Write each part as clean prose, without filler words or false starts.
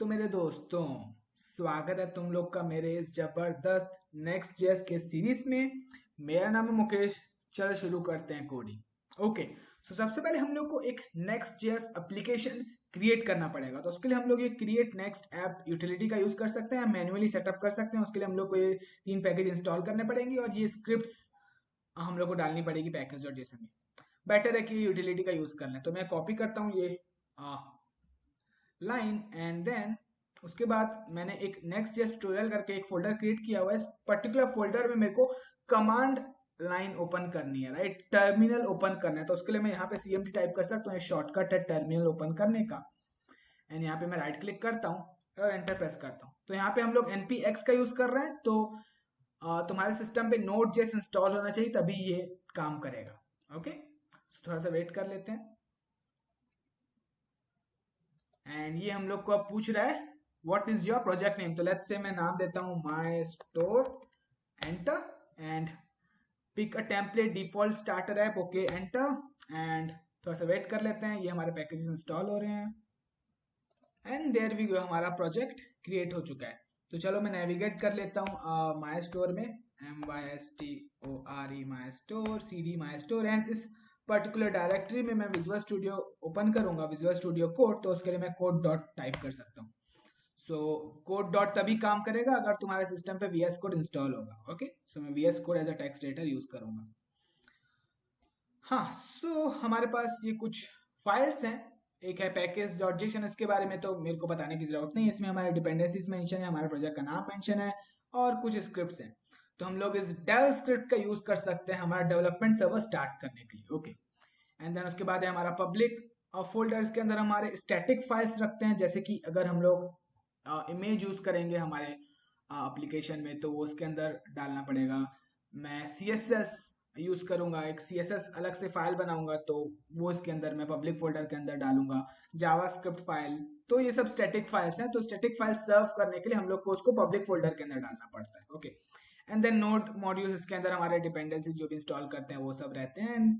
तो मेरे दोस्तों, स्वागत है तुम लोग का मेरे इस जबरदस्त नेक्स्ट जेएस के सीरीज में। मेरा नाम है मुकेश। चलो शुरू करते हैं कोडिंग। ओके, सो सबसे पहले हम लोग को एक नेक्स्ट जेएस एप्लीकेशन क्रिएट करना पड़ेगा। तो उसके लिए हम लोग ये क्रिएट नेक्स्ट ऐप यूटिलिटी का यूज कर सकते हैं, मैन्युअली सेटअप कर सकते हैं। उसके लिए हम लोग को ये 3 पैकेज इंस्टॉल करने पड़ेंगे और ये स्क्रिप्ट्स हम लोग को डालनी पड़ेगी पैकेज डॉट जेएस में। बेटर है कि यूटिलिटी का यूज कर लें। तो मैं कॉपी करता हूँ ये लाइन एंड देन उसके बाद मैंने एक नेक्स्ट जेएस ट्यूटोरियल करके एक फोल्डर क्रिएट किया हुआ है। इस पर्टिकुलर फोल्डर में मेरे को कमांड लाइन ओपन करनी है, राइट, टर्मिनल ओपन करना है। तो उसके लिए मैं यहाँ पे cmd टाइप कर सकता हूँ, शॉर्टकट है टर्मिनल ओपन करने का। एंड यहाँ पे मैं राइट क्लिक करता हूँ और एंटर प्रेस करता हूँ। तो यहाँ पे हम लोग npx का यूज कर रहे हैं। तो तुम्हारे सिस्टम पे नोड जेएस इंस्टॉल होना चाहिए, तभी ये काम करेगा। ओके, थोड़ा सा वेट कर लेते हैं। एंड ये हम लोग को अब पूछ रहा है what is your project name. तो लेट्स से मैं नाम देता हूँ my store, enter and pick a template default starter app. Okay, enter and थोड़ा सा वेट कर लेते हैं। ये हमारे पैकेजेस इंस्टॉल हो रहे हैं एंड देयर वी गो, हमारा प्रोजेक्ट क्रिएट हो चुका है। तो चलो मैं नेविगेट कर लेता हूँ माय स्टोर में, MYSTORE my store, CD my store. And इस पर्टिकुलर डायरेक्टरी में मैं विजुअल स्टूडियो ओपन करूंगा, विजुअल स्टूडियो कोड। तो उसके लिए मैं कोड डॉट टाइप कर सकता हूँ। सो कोड डॉट तभी काम करेगा अगर तुम्हारे सिस्टम पे VS कोड इंस्टॉल होगा। ओके, सो मैं VS code as a text editor use करूंगा। हाँ, सो हमारे पास ये कुछ फाइल्स हैं। एक है पैकेज डॉट जेसन, इसके बारे में तो मेरे को बताने की जरूरत नहीं। इसमें हमारे डिपेंडेंसीज मेंशन है, हमारे प्रोजेक्ट का नाम मेंशन है और कुछ स्क्रिप्ट्स हैं। तो हम लोग इस डेव स्क्रिप्ट का यूज कर सकते हैं हमारा डेवलपमेंट सर्वर स्टार्ट करने के लिए। ओके, एंड देन उसके बाद है हमारा पब्लिक फोल्डर्स के अंदर हमारे स्टैटिक फाइल्स रखते हैं। जैसे कि अगर हम लोग इमेज यूज करेंगे हमारे एप्लीकेशन में, तो वो उसके अंदर डालना पड़ेगा। मैं CSS यूज करूंगा, एक CSS अलग से फाइल बनाऊंगा, तो वो इसके अंदर मैं पब्लिक फोल्डर के अंदर डालूंगा। जावास्क्रिप्ट फाइल, तो ये सब स्टैटिक फाइल्स हैं। तो स्टैटिक फाइल सर्व करने के लिए हम लोग को उसको पब्लिक फोल्डर के अंदर डालना पड़ता है। Okay, and then node modules, इसके अंदर हमारे डिपेंडेंसीज जो भी इंस्टॉल करते हैं वो सब रहते हैं। एंड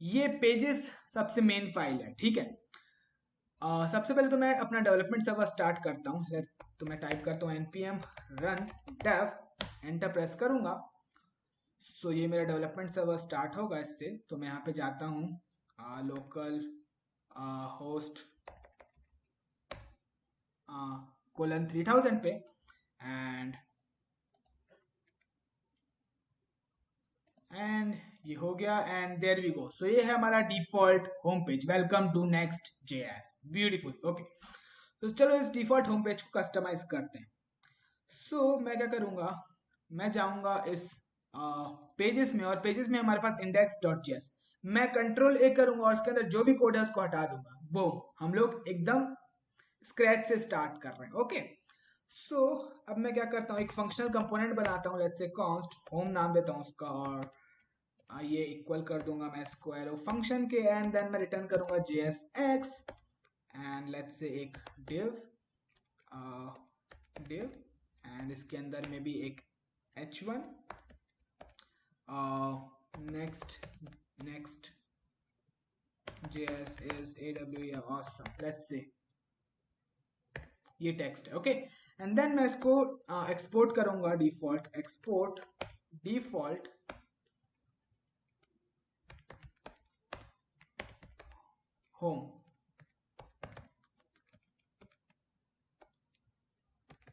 ये पेजेस सबसे मेन फाइल है, ठीक है। सबसे पहले तो मैं अपना डेवलपमेंट सर्वर स्टार्ट करता हूँ। तो मैं टाइप करता हूँ npm run dev, enter press करूंगा। सो ये मेरा डेवलपमेंट सर्वर स्टार्ट होगा इससे। तो मैं यहाँ पे जाता हूँ लोकल होस्ट :3000 पे एंड ये हो गया and there we go. So ये है हमारा default home page, welcome to next JS, beautiful. Okay, तो चलो इस डिफॉल्ट होम पेज को कस्टमाइज करते हैं। मैं क्या करूंगा, मैं जाऊंगा इस पेजेस में, और पेजेस में हमारे पास index.js। मैं कंट्रोल A करूंगा और उसके अंदर जो भी कोड है उसको हटा दूंगा। वो हम लोग एकदम स्क्रैच से स्टार्ट कर रहे हैं। ओके, अब मैं क्या करता हूँ, एक फंक्शनल कंपोनेंट बनाता हूँ। लेट्स से कॉन्स्ट होम नाम देता हूँ उसका, और ये इक्वल कर दूंगा मैं स्क्वायर ऑफ फंक्शन के। एंड देन मैं रिटर्न करूंगा JSX एंड लेट्स से एक div एंड इसके अंदर में भी एक h1 next JS is AWE awesome, let's say ये टेक्स्ट है। ओके, एंड देन मैं इसको एक्सपोर्ट करूंगा, default export default home,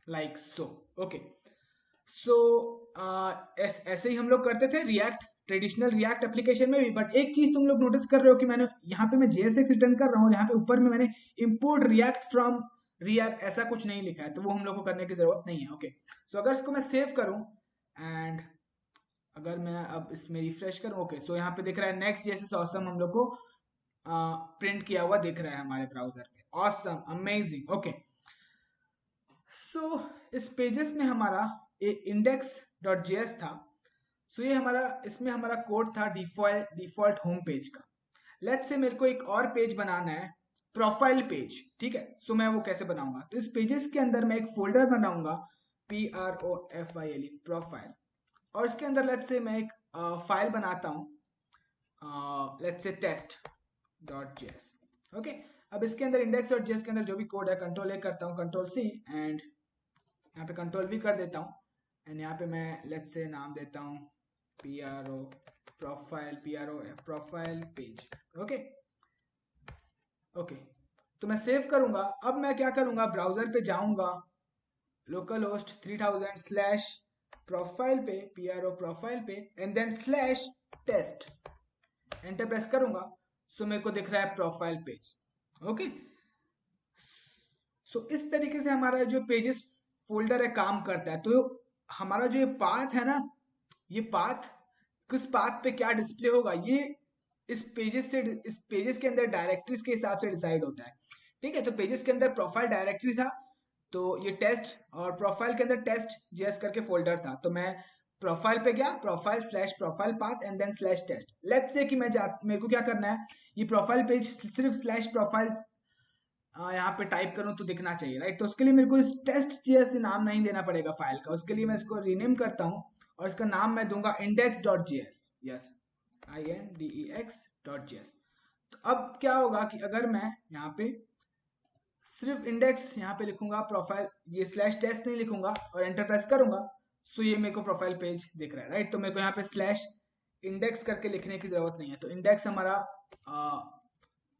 like so. Okay, ऐसे ही हम लोग करते थे रिएक्ट, ट्रेडिशनल रिएक्ट एप्लीकेशन में भी। बट एक चीज तुम लोग नोटिस कर रहे हो कि मैंने यहाँ पे मैं JSX रिटर्न कर रहा हूँ, यहाँ पे ऊपर में मैंने इंपोर्ट रिएक्ट फ्रॉम रिएक्ट ऐसा कुछ नहीं लिखा है। तो वो हम लोग को करने की जरूरत नहीं है। ओके, सो अगर इसको मैं सेव करूँ एंड अगर मैं अब इसमें रिफ्रेश करूँ, ओके, सो यहाँ पे दिख रहा है नेक्स्ट जेएसएस ऑसम हम लोग को प्रिंट किया हुआ दिख रहा है हमारे ब्राउजर पे। Awesome, amazing. ओके, इस पेजेस में हमारा index.js था। ये हमारा, इसमें हमारा कोड था डिफॉल्ट होम पेज का। लेट्स से मेरे को एक और पेज बनाना है, प्रोफाइल पेज, ठीक है। मैं वो कैसे बनाऊंगा, तो इस पेजेस के अंदर मैं एक फोल्डर बनाऊंगा, PROFILE प्रोफाइल, और इसके अंदर लेट्स से मैं एक फाइल बनाता हूँ, लेट्स से test.js। ओके, अब इसके अंदर इंडेक्स डॉट जेएस के अंदर जो भी कोड है कंट्रोल ए करता हूँ, कंट्रोल सी, एंड यहाँ पे कंट्रोल वी कर देता हूँ, एंड यहाँ पे मैं लेट्स से नाम देता हूँ PRO profile, PRO profile page. Okay okay, तो मैं सेव करूंगा। अब मैं क्या करूंगा, ब्राउजर पे जाऊंगा, लोकल होस्ट 3000 स्लैश प्रोफाइल पे, PRO प्रोफाइल पे, and then slash test, enter press करूंगा। सो मेरे को दिख रहा है प्रोफाइल पेज। ओके, सो इस तरीके से हमारा जो पेजेस फोल्डर है काम करता है। तो हमारा जो ये पाथ है ना, ये पाथ किस पाथ पे क्या डिस्प्ले होगा, ये इस पेजेस के अंदर डायरेक्टरीज के हिसाब से डिसाइड होता है। ठीक है, तो पेजेस के अंदर प्रोफाइल डायरेक्टरी था, तो ये टेस्ट, और प्रोफाइल के अंदर टेस्ट जेएस करके फोल्डर था। तो मैं प्रोफाइल पे गया, profile slash profile path and then slash test. Let's say कि मेरे को क्या करना है, ये प्रोफाइल पेज सिर्फ स्लैश प्रोफाइल यहाँ पे टाइप करूं तो दिखना चाहिए, राइट। तो उसके लिए मेरे को इस टेस्ट जेएस नाम नहीं देना पड़ेगा फाइल का। उसके लिए मैं इसको रीनेम करता हूँ और इसका नाम मैं दूंगा index.js। Yes, index.js। तो अब क्या होगा कि अगर मैं यहाँ पे सिर्फ इंडेक्स यहाँ पे लिखूंगा, प्रोफाइल ये स्लैश टेस्ट नहीं लिखूंगा और एंटर प्रेस करूंगा, सो ये मेरे को प्रोफाइल पेज दिख रहा है, राइट। तो मेरे को यहाँ पे स्लैश इंडेक्स करके लिखने की जरूरत नहीं है। तो इंडेक्स हमारा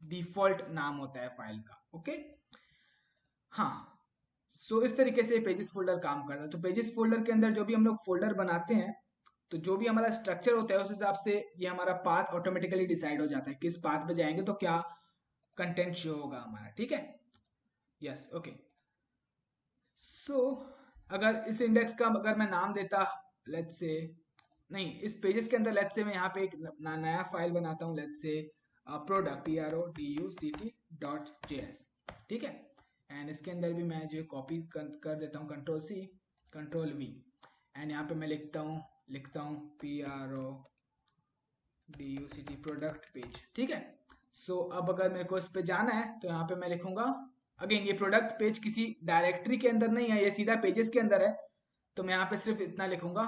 डिफॉल्ट नाम होता है फाइल का। ओके, हाँ, सो इस तरीके से पेजेस फोल्डर काम करता है। तो पेजेस फोल्डर के अंदर जो भी हम लोग फोल्डर बनाते हैं, तो जो भी हमारा स्ट्रक्चर होता है उस हिसाब से ये हमारा पाथ ऑटोमेटिकली डिसाइड हो जाता है, किस पाथ पे जाएंगे तो क्या कंटेंट शो होगा हमारा। ठीक है, यस, ओके। सो अगर इस इंडेक्स का अगर मैं नाम देता, लेट्स से, नहीं, इस पेजेस के अंदर लेट्स से मैं यहाँ पे एक नया फाइल बनाता हूँ, लेट्स से प्रोडक्ट product.js। ठीक है, एंड इसके अंदर भी मैं जो कॉपी कर देता हूँ, control C, control V, and यहाँ पे मैं लिखता हूँ product प्रोडक्ट पेज। ठीक है, सो अब अगर मेरे को इस पे जाना है तो यहाँ पे मैं लिखूंगा, अगेन ये प्रोडक्ट पेज किसी डायरेक्टरी के अंदर नहीं है, ये सीधा पेजेस के अंदर है। तो मैं यहाँ पे सिर्फ इतना लिखूंगा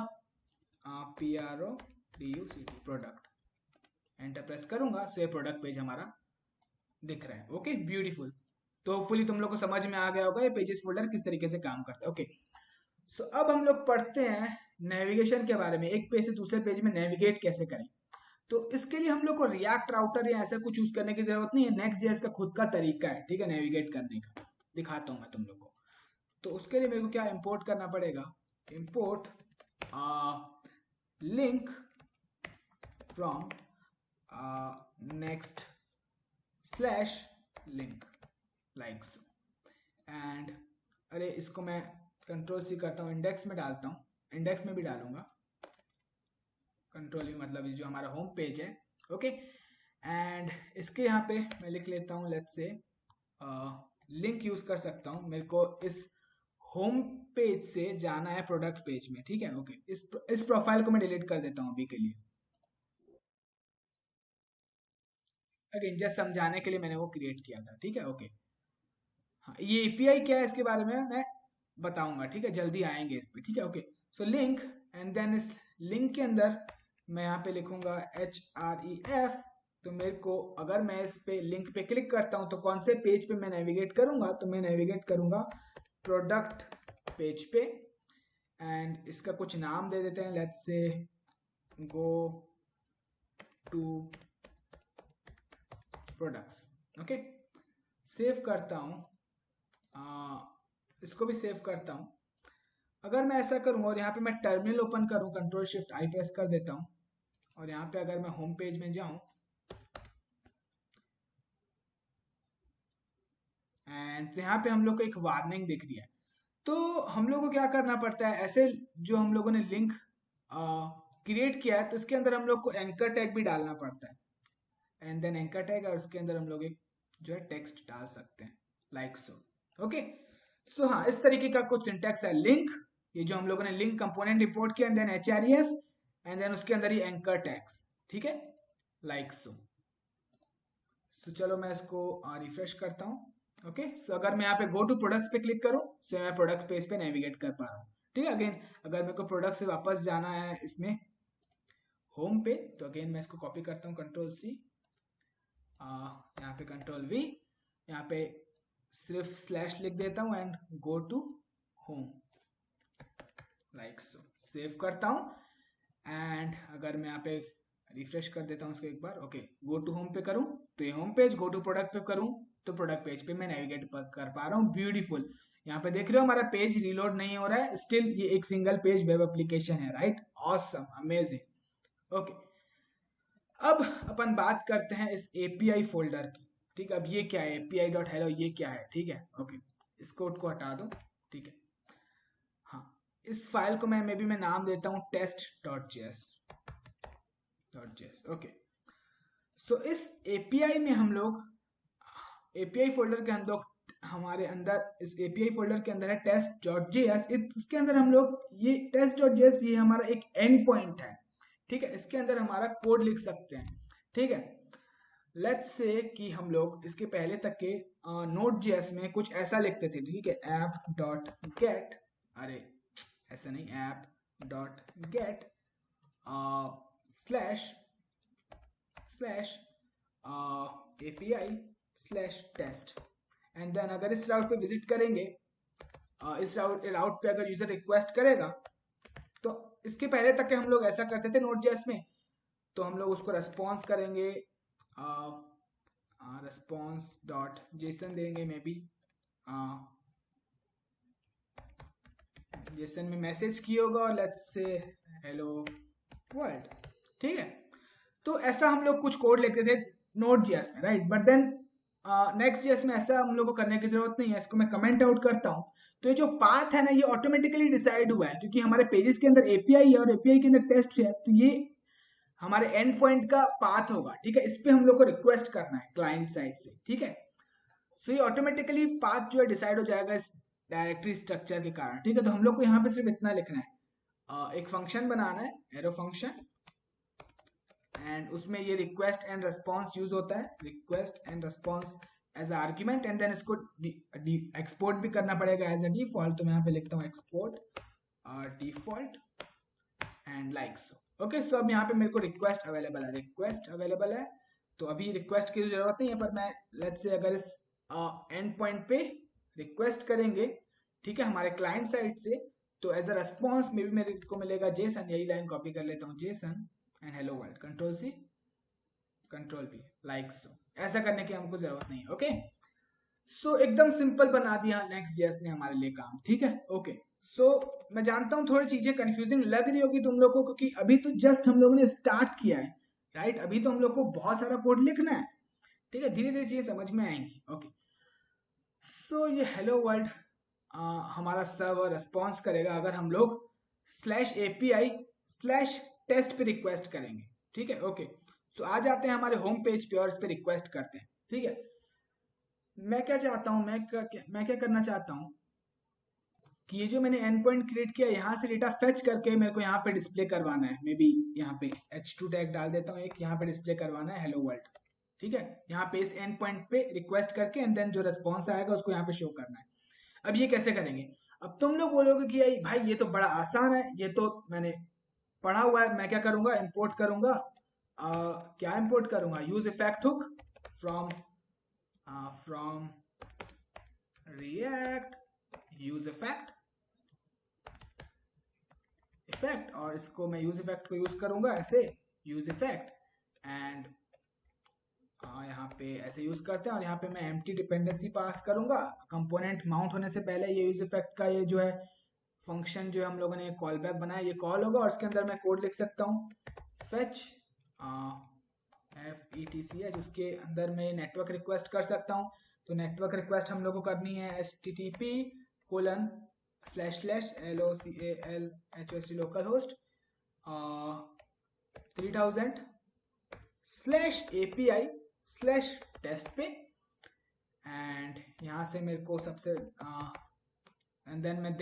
product प्रोडक्ट, एंटर प्रेस करूंगा, सो ये प्रोडक्ट पेज हमारा दिख रहा है। Okay, beautiful. तो होपफुली तुम लोग को समझ में आ गया होगा ये पेजेस फोल्डर किस तरीके से काम करता है। ओके, सो अब हम लोग पढ़ते हैं नेविगेशन के बारे में, एक पेज से दूसरे पेज में नेविगेट कैसे करें। तो इसके लिए हम लोग को रिएक्ट राउटर या ऐसा कुछ यूज करने की जरूरत नहीं है, नेक्स्ट.जेएस का खुद का तरीका है। ठीक है, नेविगेट करने का दिखाता हूं मैं तुम लोग को। तो उसके लिए मेरे को क्या इंपोर्ट करना पड़ेगा, import link from next slash link like so, and अरे इसको मैं कंट्रोल सी करता हूँ, इंडेक्स में डालता हूँ, इंडेक्स में भी डालूंगा, कंट्रोल मतलब जो हमारा होम पेज है। ओके, एंड इसके यहाँ पे मैं लिख लेता हूँ, लेट्स से लिंक यूज कर सकता हूँ, मेरे को इस होम पेज से जाना है प्रोडक्ट पेज में। ठीक है, ओके, इस प्रोफाइल को मैं डिलीट कर देता हूँ अभी के लिए, अगेन जस्ट समझाने के लिए मैंने वो क्रिएट किया था। ठीक है, ओके, हाँ, ये एपीआई क्या है इसके बारे में मैं बताऊंगा। ठीक है, जल्दी आएंगे इस पे। ठीक है, okay, so link, and then इस लिंक के अंदर मैं यहाँ पे लिखूंगा href। तो मेरे को अगर मैं इस पे लिंक पे क्लिक करता हूँ तो कौन से पेज पे मैं नेविगेट करूंगा, तो मैं नेविगेट करूंगा प्रोडक्ट पेज पे, एंड इसका कुछ नाम दे देते हैं, let's say go to products. Okay, save करता हूँ, इसको भी सेव करता हूँ। अगर मैं ऐसा करूँ और यहाँ पे मैं टर्मिनल ओपन करूँ, कंट्रोल शिफ्ट आई प्रेस कर देता हूँ, और यहाँ पे अगर मैं होम पेज में जाऊं एंड यहाँ पे हम लोग को एक वार्निंग दिख रही है। तो हम लोग को क्या करना पड़ता है, ऐसे जो हम लोगों ने लिंक क्रिएट किया है तो इसके अंदर हम लोग को एंकर टैग भी डालना पड़ता है, एंड देन एंकर टैग, और उसके अंदर हम लोग एक जो है टेक्स्ट डाल सकते हैं लाइक सो। ओके, सो हाँ, इस तरीके का कुछ सिंटैक्स है। लिंक, ये जो हम लोगों ने लिंक कंपोनेंट इंपोर्ट किया, and then href, and then उसके अंदर ही एंकर टैग्स। ठीक है, लाइक सो। सो चलो मैं इसको रिफ्रेश करता हूँ। ओके, सो अगर मैं यहाँ पे गो टू प्रोडक्ट्स पे क्लिक करूँ तो मैं प्रोडक्ट पेज पे नेविगेट कर पा रहा हूँ। ठीक है, अगेन अगर मेरे को प्रोडक्ट से वापस जाना है इसमें होम पे, तो अगेन मैं इसको कॉपी करता हूँ, कंट्रोल सी, यहाँ पे कंट्रोल वी, यहाँ पे सिर्फ स्लैश लिख देता हूँ and go to home like so. Save करता हूँ एंड अगर मैं यहाँ पे रिफ्रेश कर देता हूँ उसको एक बार, ओके, गो टू होम पे करूँ तो ये home page, go to product पे करूँ तो प्रोडक्ट पेज पे मैं नेविगेट कर पा रहा हूँ। ब्यूटीफुल। यहाँ पे देख रहे हो हमारा पेज रीलोड नहीं हो रहा है, स्टिल ये एक सिंगल पेज वेब एप्लीकेशन है, राइट? Awesome, amazing. ओके, अब अपन बात करते हैं इस एपीआई फोल्डर की। ठीक है, अब ये क्या है api.hello, ये क्या है? ठीक है, ओके, इस कोड को हटा दो। ठीक है, हाँ, इस फाइल को मैं नाम देता हूँ test.js। ओके, सो इस एपीआई में हम लोग एपीआई फोल्डर के अंदर हमारे अंदर इस एपीआई फोल्डर के अंदर है test.js। इसके अंदर हम लोग ये test.js ये हमारा एक एंड पॉइंट है। ठीक है, इसके अंदर हमारा कोड लिख सकते हैं। ठीक है, लेट्स से कि हम लोग इसके पहले तक के Node.js में कुछ ऐसा लिखते थे। ठीक है, app.get, अरे ऐसा नहीं, app.get slash API slash test and then अगर इस राउट पे विजिट करेंगे, इस राउट पे अगर यूजर रिक्वेस्ट करेगा तो इसके पहले तक के हम लोग ऐसा करते थे Node.js में, तो हम लोग उसको रेस्पॉन्स करेंगे, रेस्पॉन्स डॉट जेसन देंगे, मे बी जेसन में मैसेज किया होगा, लेट्स से हेलो वर्ल्ड। ठीक है, तो ऐसा हम लोग कुछ कोड लिखते थे Node.js में, राइट? बट देन Next.js में ऐसा हम लोग को करने की जरूरत नहीं है। इसको मैं कमेंट आउट करता हूँ तो ये जो पाथ है ना, ये ऑटोमेटिकली डिसाइड हुआ है क्योंकि हमारे पेजेस के अंदर एपीआई है और एपीआई के अंदर टेस्ट है, तो ये हमारे एंड पॉइंट का पाथ होगा। ठीक है, इस पे हम लोग को रिक्वेस्ट करना है क्लाइंट साइड से। ठीक है, सो ये ऑटोमेटिकली पाथ जो है डिसाइड हो जाएगा इस डायरेक्टरी स्ट्रक्चर के कारण। ठीक है, तो हम लोग को यहाँ पे सिर्फ इतना लिखना है, एक फंक्शन बनाना है, एरो फंक्शन, एंड उसमें ये रिक्वेस्ट एंड रेस्पॉन्स यूज होता है, request and response as argument, and then इसको एक्सपोर्ट भी करना पड़ेगा एज अ डिफॉल्ट। तो मैं यहाँ पे लिखता हूँ export default and like so. Okay, so अब यहाँ पे मेरे को रिक्वेस्ट अवेलेबल है, तो अभी रिक्वेस्ट की जरूरत नहीं है, पर मैं लेट्स से अगर इस एंड पॉइंट पे रिक्वेस्ट करेंगे, ठीक है, हमारे क्लाइंट साइड से, तो एज अ रेस्पॉन्स में भी मेरे को मिलेगा जेसन। यही लाइन कॉपी कर लेता हूँ, JSON and hello world, control C control P, like so. ऐसा करने की हमको जरूरत नहीं है। ओके, सो एकदम सिंपल बना दिया Next.js ने हमारे लिए काम। ठीक है, ओके, सो मैं जानता हूँ थोड़ी चीजें कंफ्यूजिंग लग रही होगी तुम लोग को, क्योंकि अभी तो जस्ट हम लोगों ने स्टार्ट किया है, राइट? अभी तो हम लोग को बहुत सारा कोड लिखना है। ठीक है, धीरे धीरे चीजें समझ में आएंगी। ओके, सो ये हेलो वर्ल्ड हमारा सर्वर रेस्पॉन्स करेगा अगर हम लोग /API/टेस्ट पे रिक्वेस्ट करेंगे। ठीक है, ओके, सो आ जाते हैं हमारे होम पेज पे और इस पे रिक्वेस्ट करते हैं। ठीक है, मैं क्या चाहता हूं, मैं क्या करना चाहता हूं कि ये जो मैंने एंड पॉइंट क्रिएट किया, यहाँ से डेटा फेच करके मेरे को यहाँ पे डिस्प्ले करवाना है। मे बी यहाँ पे h2 टैग डाल देता हूँ, एक यहाँ पे डिस्प्ले करवाना है हेलो वर्ल्ड। ठीक है, यहाँ पे इस एंड पॉइंट पे रिक्वेस्ट करके एंड देन जो रेस्पॉन्स आएगा उसको यहाँ पे शो करना है। अब ये कैसे करेंगे? अब तुम लोग बोलोगे कि भाई ये तो बड़ा आसान है, ये तो मैंने पढ़ा हुआ है। मैं क्या करूंगा, इंपोर्ट करूंगा, क्या इंपोर्ट करूंगा, use effect hook from react, use effect, और इसको मैं यूज इफेक्ट को यूज करूंगा ऐसे, यूज इफेक्ट एंड यहाँ पे ऐसे यूज करते हैं, और यहाँ पे मैं एम्प्टी डिपेंडेंसी पास करूंगा। कंपोनेंट माउंट होने से पहले ये यूज इफेक्ट का ये जो है फंक्शन जो हम लोगों ने कॉल बैक बनाया, ये कॉल होगा और इसके अंदर मैं कोड लिख सकता हूँ फेच FETCH, उसके अंदर मैं नेटवर्क रिक्वेस्ट कर सकता हूँ। तो नेटवर्क रिक्वेस्ट हम लोग को करनी है http://localhost लोकल होस्ट 3000/API/टेस्ट पे, एंड यहाँ से मेरे को सबसे एंड देन मैं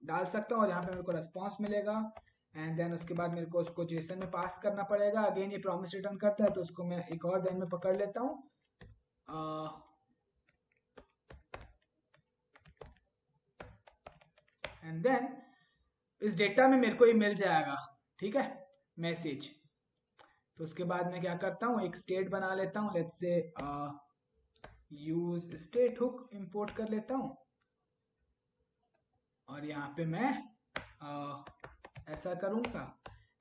डाल सकता हूँ और यहाँ पे मेरे को रेस्पॉन्स मिलेगा, एंड देन उसके बाद मेरे को उसको जेसन में पास करना पड़ेगा। अगेन ये प्रॉमिस रिटर्न करता है, तो उसको मैं एक और देन में पकड़ लेता हूँ, एंड देन इस डेटा में मेरे को ये मिल जाएगा। ठीक है, मैसेज। तो उसके बाद मैं क्या करता हूँ, एक स्टेट बना लेता हूँ, let's say use state hook import कर लेता हूं और यहाँ पे मैं ऐसा करूंगा,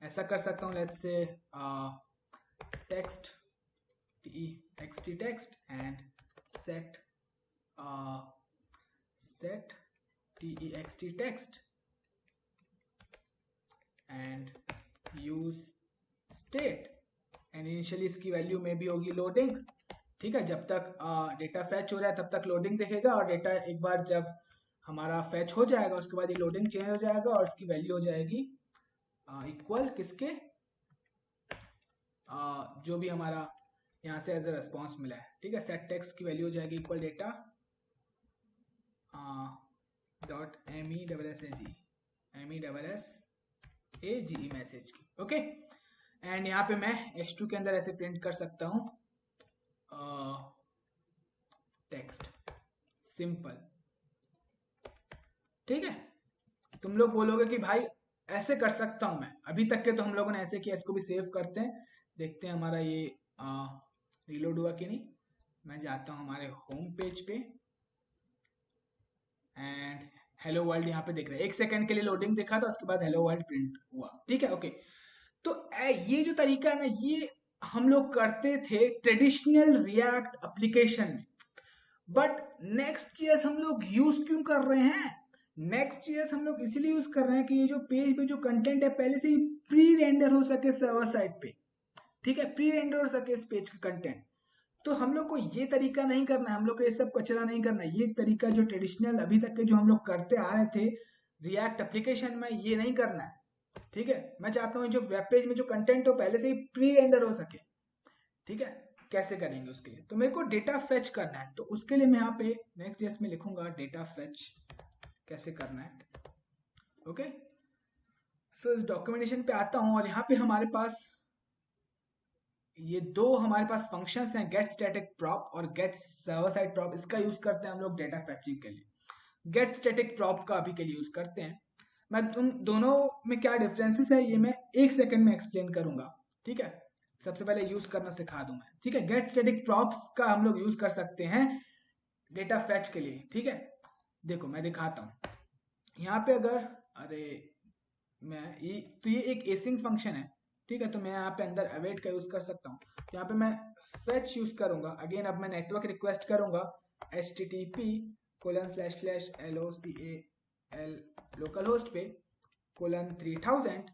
ऐसा कर सकता हूँ, let's say text txt text and set set text text and use state and initially इसकी वैल्यू में भी होगी लोडिंग, ठीक है। जब तक डेटा फैच हो रहा है तब तक लोडिंग दिखेगा और डेटा एक बार जब हमारा फैच हो जाएगा उसके बाद ये लोडिंग चेंज हो जाएगा और इसकी वैल्यू हो जाएगी इक्वल किसके, जो भी हमारा यहाँ से एज ए रेस्पॉन्स मिला है, ठीक है। सेट टेक्स्ट की वैल्यू हो जाएगी equal data dot MESSAGE message की, ओके। एंड यहाँ पे मैं H2 के अंदर ऐसे प्रिंट कर सकता हूँ टेक्स्ट सिंपल, ठीक है। तुम लोग बोलोगे कि भाई ऐसे कर सकता हूं मैं, अभी तक के तो हम लोगों ने ऐसे किया, इसको भी सेव करते हैं, देखते हैं हमारा ये रिलोड हुआ कि नहीं। मैं जाता हूं हमारे होम पेज पे एंड हेलो वर्ल्ड यहाँ पे दिख रहा है, 1 सेकंड के लिए लोडिंग दिखा था, उसके बाद हेलो वर्ल्ड प्रिंट हुआ, ठीक है, ओके। तो ये जो तरीका है ना, ये हम लोग करते थे ट्रेडिशनल रिएक्ट एप्लीकेशन में, बट नेक्स्ट.js हम लोग यूज क्यों कर रहे हैं? नेक्स्ट.js हम लोग इसीलिए यूज कर रहे हैं कि ये जो पेज पे जो कंटेंट है पहले से ही प्री रेंडर हो सके सर्वर साइड पे, ठीक है, प्री रेंडर हो सके इस पेज का कंटेंट। तो हम लोग को ये तरीका नहीं करना है, हम लोग को ये सब कचरा नहीं करना है, ये तरीका जो ट्रेडिशनल अभी तक के जो हम लोग करते आ रहे थे रिएक्ट एप्लीकेशन में, ये नहीं करना है, ठीक है। मैं चाहता हूँ जो वेब पेज में जो कंटेंट हो पहले से ही प्री रेंडर हो सके, ठीक है। कैसे करेंगे उसके लिए? तो मेरे को डेटा फेच करना है, तो उसके लिए मैं यहाँ पे नेक्स्ट.js में लिखूंगा डेटा फेच कैसे करना है, ओके। सो इस डॉक्यूमेंटेशन पे आता हूं और यहाँ पे हमारे पास ये दो हमारे पास फंक्शंस हैं, गेट स्टैटिक प्रॉप और गेट सर्वर साइड प्रॉप। इसका यूज करते हैं हम लोग डेटा फेचिंग के लिए, गेट स्टैटिक प्रॉप का अभी के लिए यूज करते हैं। मैं तुम दोनों में क्या डिफरेंसेस है ये मैं 1 सेकंड में एक्सप्लेन करूंगा, ठीक है। सबसे पहले यूज करना सिखा दूं मैं, ठीक है। गेट स्टैटिक प्रॉप्स का हम लोग यूज कर सकते हैं डेटा फैच के लिए, ठीक है। देखो मैं दिखाता हूं यहाँ पे, अगर अरे मैं ये एक एसिंग फंक्शन है, ठीक है। तो मैं यहाँ पे अंदर अवेट का यूज कर सकता हूँ, तो यहाँ पे मैं फेच यूज करूंगा। अगेन अब मैं नेटवर्क रिक्वेस्ट करूंगा http://local लोकल होस्ट पे :3000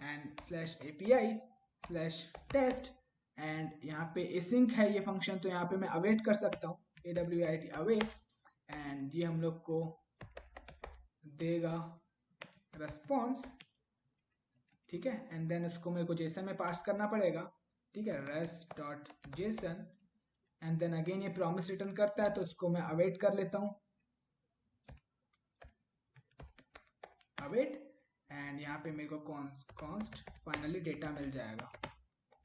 एंड /API/test एंड यहाँ पे एसिंक है ये फंक्शन, तो यहाँ पे मैं अवेट कर सकता हूँ await अवेट एंड ये हम लोग को देगा रेस्पॉन्स, ठीक है। एंड देन उसको मेरे को जेसन में पास करना पड़ेगा, ठीक है, rest.json एंड देन अगेन ये प्रॉमिस रिटर्न करता है, तो उसको मैं अवेट कर लेता हूं, अवेट एंड यहाँ पे मेरे को कॉन्स्ट फाइनली डेटा मिल जाएगा,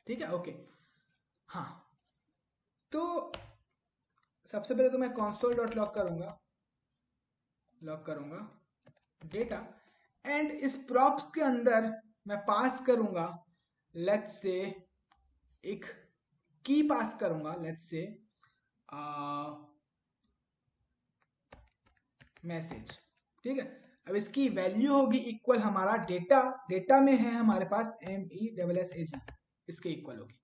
ठीक है, ओके। हाँ, तो सबसे पहले तो मैं console.log करूंगा डेटा एंड इस प्रॉप्स के अंदर मैं पास करूंगा, लेट्स से एक की पास करूंगा, लेट्स से मैसेज, ठीक है। अब इसकी वैल्यू होगी इक्वल हमारा डेटा में है हमारे पास MESSAG, इसके इक्वल होगी।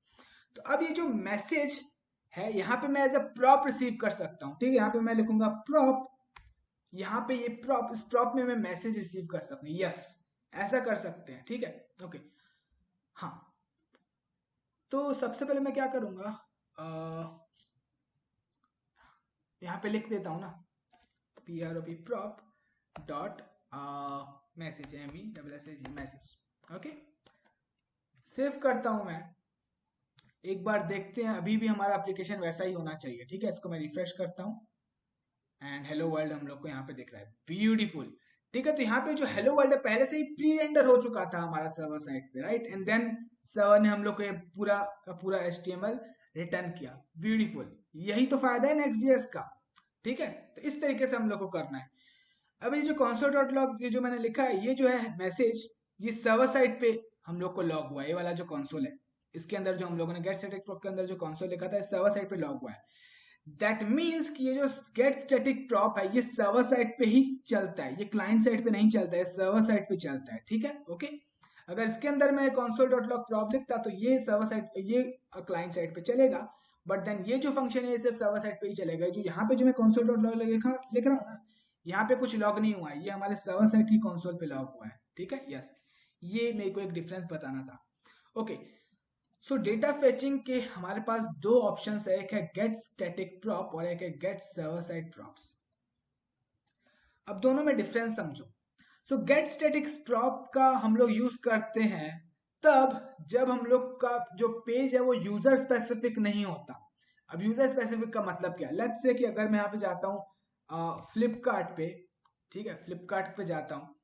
तो अब ये जो मैसेज है यहाँ पे मैं एज अ प्रॉप रिसीव कर सकता हूँ, ठीक है। यहाँ पे मैं लिखूंगा प्रॉप, यहाँ पे ये प्रॉप, इस प्रॉप में मैं मैसेज रिसीव कर सकता हूँ, यस ऐसा कर सकते हैं, ठीक है, ओके। हाँ, तो सबसे पहले मैं क्या करूंगा, यहाँ पे लिख देता हूँ ना prop dot message MESSAG message, okay. Save करता हूं मैं, एक बार देखते हैं, अभी भी हमारा एप्लीकेशन वैसा ही होना चाहिए, ठीक है। इसको मैं रिफ्रेश करता हूं एंड हेलो वर्ल्ड हम लोग को यहाँ पे दिख रहा है, ब्यूटीफुल, ठीक है। तो यहाँ पे जो हेलो वर्ल्ड है पहले से ही प्री रेंडर हो चुका था हमारा सर्वर साइड पे, राइट, एंड देन सर्वर ने हम लोग को ये पूरा का पूरा HTML रिटर्न किया, ब्यूटीफुल। यही तो फायदा है नेक्स्ट.js का, ठीक है। तो इस तरीके से हम लोग को करना है। अब ये जो console.log ये जो मैंने लिखा है, ये जो है मैसेज, ये सर्वर साइड पे हम लोग को लॉग हुआ है, ये वाला जो कंसोल है, इसके अंदर जो हम लोगों ने गेट स्टैटिक प्रॉप के अंदर जो कंसोल लिखा था, सर्वर साइड पे लॉग हुआ है। दैट मीन्स कि ये जो गेट स्टैटिक प्रॉप है ये सर्वर साइड पे ही चलता है, ये क्लाइंट साइड पे नहीं चलता है, सर्वर साइड पे चलता है, ठीक है, ओके। अगर इसके अंदर मैं console.log प्रॉप लिखता तो ये सर्वर साइड, ये क्लाइंट साइड पे चलेगा, बट देन ये जो फंक्शन है ये सिर्फ सर्वर साइड पे ही चलेगा। जो यहाँ पे जो मैं console.log लिख रहा हूँ ना, यहाँ पे कुछ लॉग नहीं हुआ है, ये हमारे सर्वर साइड की कंसोल पे लॉग हुआ है, ठीक है, यस। ये मेरे को एक डिफरेंस बताना था, ओके। सो डेटा फेचिंग के हमारे पास दो ऑप्शंस है, एक है गेट स्टैटिक प्रॉप और एक है गेट सर्वर साइड प्रॉप्स। अब दोनों में डिफरेंस समझो। सो गेट स्टैटिक प्रॉप का हम लोग यूज करते हैं तब जब हम लोग का जो पेज है वो यूजर स्पेसिफिक नहीं होता। अब यूजर स्पेसिफिक का मतलब क्या है, लेट्स से कि अगर मैं यहाँ पे जाता हूँ फ्लिपकार्ट पे, ठीक है, फ्लिपकार्ट पे जाता हूँ,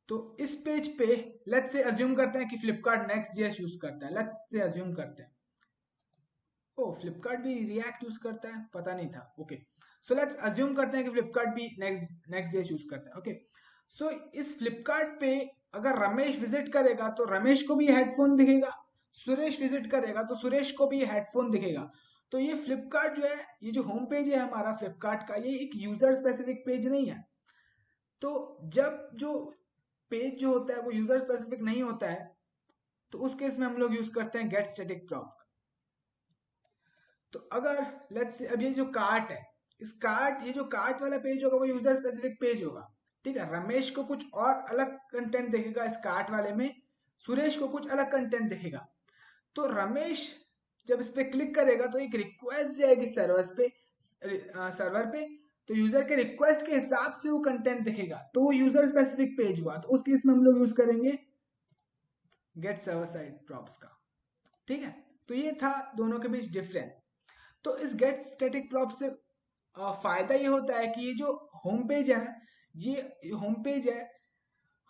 तो इस पेज पे लेट्स से अज्यूम करते हैं कि फ्लिपकार्ट नेक्स्ट जेएस यूज करता है, लेट्स से अज्यूम करते हैं। ओ, फ्लिपकार्ट भी रिएक्ट यूज करता है, पता नहीं था, ओके। सो लेट्स अज्यूम करते हैं कि फ्लिपकार्ट भी नेक्स्ट जेएस यूज करता है, ओके। सो इस फ्लिपकार्ट पे अगर रमेश विजिट करेगा तो रमेश को भी हेडफोन दिखेगा, सुरेश विजिट करेगा तो सुरेश को भी हेडफोन दिखेगा। तो ये फ्लिपकार्ट जो है, ये जो होम पेज है हमारा फ्लिपकार्ट का, ये एक यूजर स्पेसिफिक पेज नहीं है। तो जब जो पेज जो होता है वो यूजर स्पेसिफिक नहीं होता है, तो उस केस में हम लोग यूज करते हैं गेट स्टैटिक प्रॉप। तो अगर लेट्स से अब ये जो कार्ट है, इस कार्ट, ये जो कार्ट वाला पेज होगा वो यूजर स्पेसिफिक पेज होगा, ठीक है। रमेश को कुछ और अलग कंटेंट दिखेगा इस कार्ट वाले में, सुरेश को कुछ अलग कंटेंट दिखेगा। तो रमेश जब इस पे क्लिक करेगा तो एक रिक्वेस्ट जाएगी सर्वर पे, तो यूजर के रिक्वेस्ट के हिसाब से वो कंटेंट दिखेगा, तो वो यूजर स्पेसिफिक पेज हुआ। तो उस केस में हम लोग यूज करेंगे गेट सर्वर साइड प्रॉप्स का, ठीक है। तो ये था दोनों के बीच डिफरेंस। तो इस गेट स्टैटिक प्रॉप से फायदा ये होता है कि ये जो होम पेज है ना, ये होम पेज है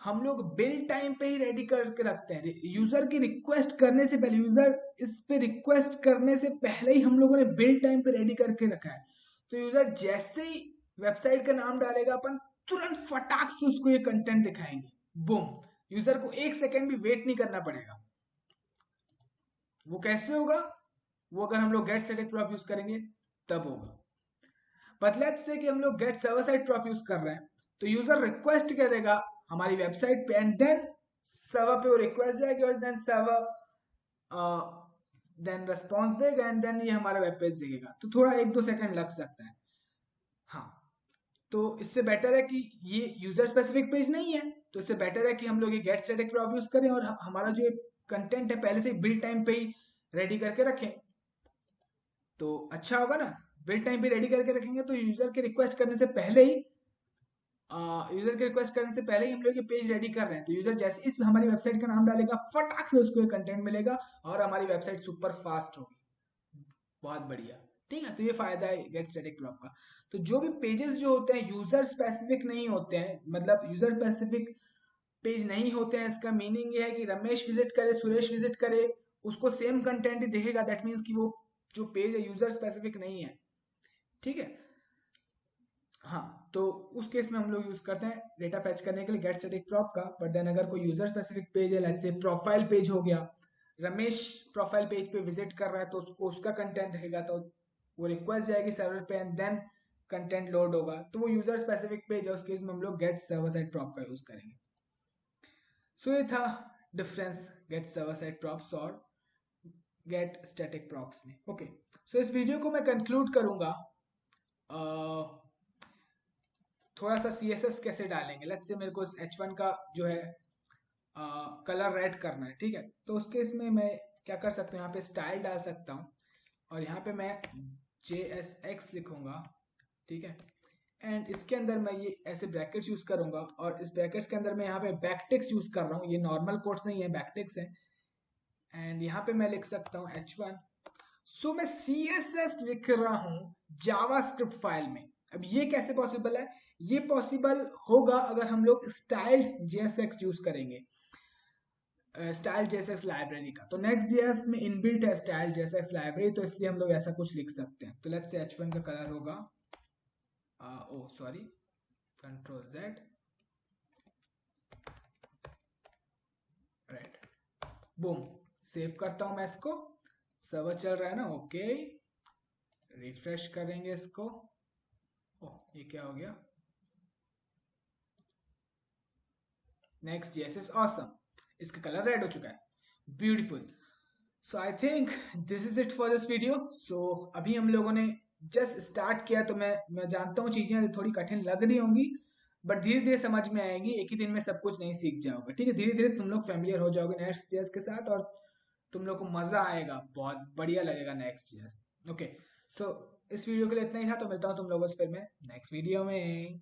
हम लोग बिल्ड टाइम पे ही रेडी करके रखते हैं। यूजर की रिक्वेस्ट करने से पहले, यूजर इस पे रिक्वेस्ट करने से पहले ही हम लोगों ने बिल्ड टाइम पे रेडी करके रखा है। तो यूजर जैसे ही वेबसाइट का नाम डालेगा अपन तुरंत फटाक से उसको ये कंटेंट दिखाएंगे, बूम। यूजर को एक सेकेंड भी वेट नहीं करना पड़ेगा। वो कैसे होगा, वो अगर हम लोग गेट स्टैटिक प्रॉप यूज करेंगे तब होगा। बदले से कि हम लोग get server side prop use कर रहे हैं, तो यूजर रिक्वेस्ट करेगा हमारी वेबसाइट पे एंड देन सर्वर पे वो रिक्वेस्ट जाएगी और देन सर्वर देन रिस्पॉन्स देगा एंड देन ये हमारा वेब पेज देगा। तो थोड़ा 1-2 सेकंड लग सकता है, हाँ। तो इससे बेटर है कि ये यूजर स्पेसिफिक पेज नहीं है, तो इससे बेटर है कि हम लोग ये गेट स्टैटिक प्रॉप यूज करें और हमारा जो कंटेंट है पहले से बिल्ड टाइम पे ही रेडी करके रखें, तो अच्छा होगा ना। बिल्ड टाइम पे रेडी करके रखेंगे तो यूजर के रिक्वेस्ट करने से पहले ही हम लोग ये पेज रेडी कर रहे हैं, तो यूजर जैसे इस हमारी वेबसाइट का नाम डालेगा फटाक से उसको ये कंटेंट मिलेगा और हमारी वेबसाइट सुपर फास्ट होगी, बहुत बढ़िया, ठीक है। तो ये फायदा है गेट स्टैटिक प्रॉप का। तो जो भी पेजेस जो होते हैं यूजर स्पेसिफिक नहीं होते हैं, मतलब यूजर स्पेसिफिक पेज नहीं होते हैं, इसका मीनिंग ये है कि रमेश विजिट करे, सुरेश विजिट करे, उसको सेम कंटेंट ही दिखेगा, दैट मीन्स कि वो जो पेज है यूजर स्पेसिफिक नहीं है, ठीक है। हाँ, तो उस केस में हम लोग यूज करते हैं डेटा फैच करने के लिए गेट स्टैटिक प्रॉप का। बट देन अगर कोई यूजर स्पेसिफिक पेज है, लेट्स से प्रोफाइल पेज हो गया, रमेश प्रोफाइल पेज पे विजिट कर रहा है तो उसको उसका कंटेंट दिखेगा, तो वो रिक्वेस्ट जाएगी सर्वर पे एंड देन कंटेंट लोड होगा, तो वो यूजर स्पेसिफिक पेज है, उस केस में हम लोग गेट सर्वर साइड प्रॉप का यूज करेंगे। सो ये था difference get server side props और गेट स्टैटिक प्रॉप्स में, ओके। सो इस वीडियो को मैं कंक्लूड करूंगा, थोड़ा सा CSS कैसे डालेंगे। लेट्स से मेरे को H1 का जो है कलर रेड करना है, ठीक है। तो उसके इसमें मैं क्या कर सकता हूँ, यहाँ पे स्टाइल डाल सकता हूँ और यहाँ पे मैं JSX लिखूंगा, ठीक है। एंड इसके अंदर मैं ये ऐसे ब्रैकेट्स यूज करूंगा और इस ब्रैकेट्स के अंदर मैं यहाँ पे बैकटिक्स यूज कर रहा हूँ, ये नॉर्मल कोट्स नहीं है, बैकटिक्स है। एंड यहाँ पे मैं लिख सकता हूँ H1। सो मैं CSS लिख रहा हूँ जावास्क्रिप्ट फाइल में। अब ये कैसे पॉसिबल है, ये पॉसिबल होगा अगर हम लोग स्टाइल्ड JSX यूज करेंगे, स्टाइल JSX लाइब्रेरी का। तो नेक्स्ट जेएस में इनबिल्ट है स्टाइल JSX लाइब्रेरी, तो इसलिए हम लोग ऐसा कुछ लिख सकते हैं। तो लेट्स से H1 का कलर होगा Ctrl+Z रेड, बूम। सेव करता हूं मैं इसको, सर्वर चल रहा है ना, ओके। रिफ्रेश करेंगे इसको। ओह, ये क्या हो गया? नेक्स्ट जेएसएस ऑसम, इसका कलर रेड हो चुका है। Beautiful. So I think this is it for this video. सो अभी हम लोगों ने जस्ट स्टार्ट किया, तो मैं जानता हूँ चीजें थोड़ी कठिन लग रही होंगी, बट धीरे धीरे समझ में आएगी। एक ही दिन में सब कुछ नहीं सीख जाओगे, ठीक है? धीरे धीरे तुम लोग फेमिलियर हो जाओगे नेक्स्ट जेएस के साथ, और तुम लोग को मजा आएगा, बहुत बढ़िया लगेगा नेक्स्ट जेएस। ओके, सो इस वीडियो के लिए इतना ही था, तो मिलता हूँ तुम लोगों से फिर मैं नेक्स्ट वीडियो में।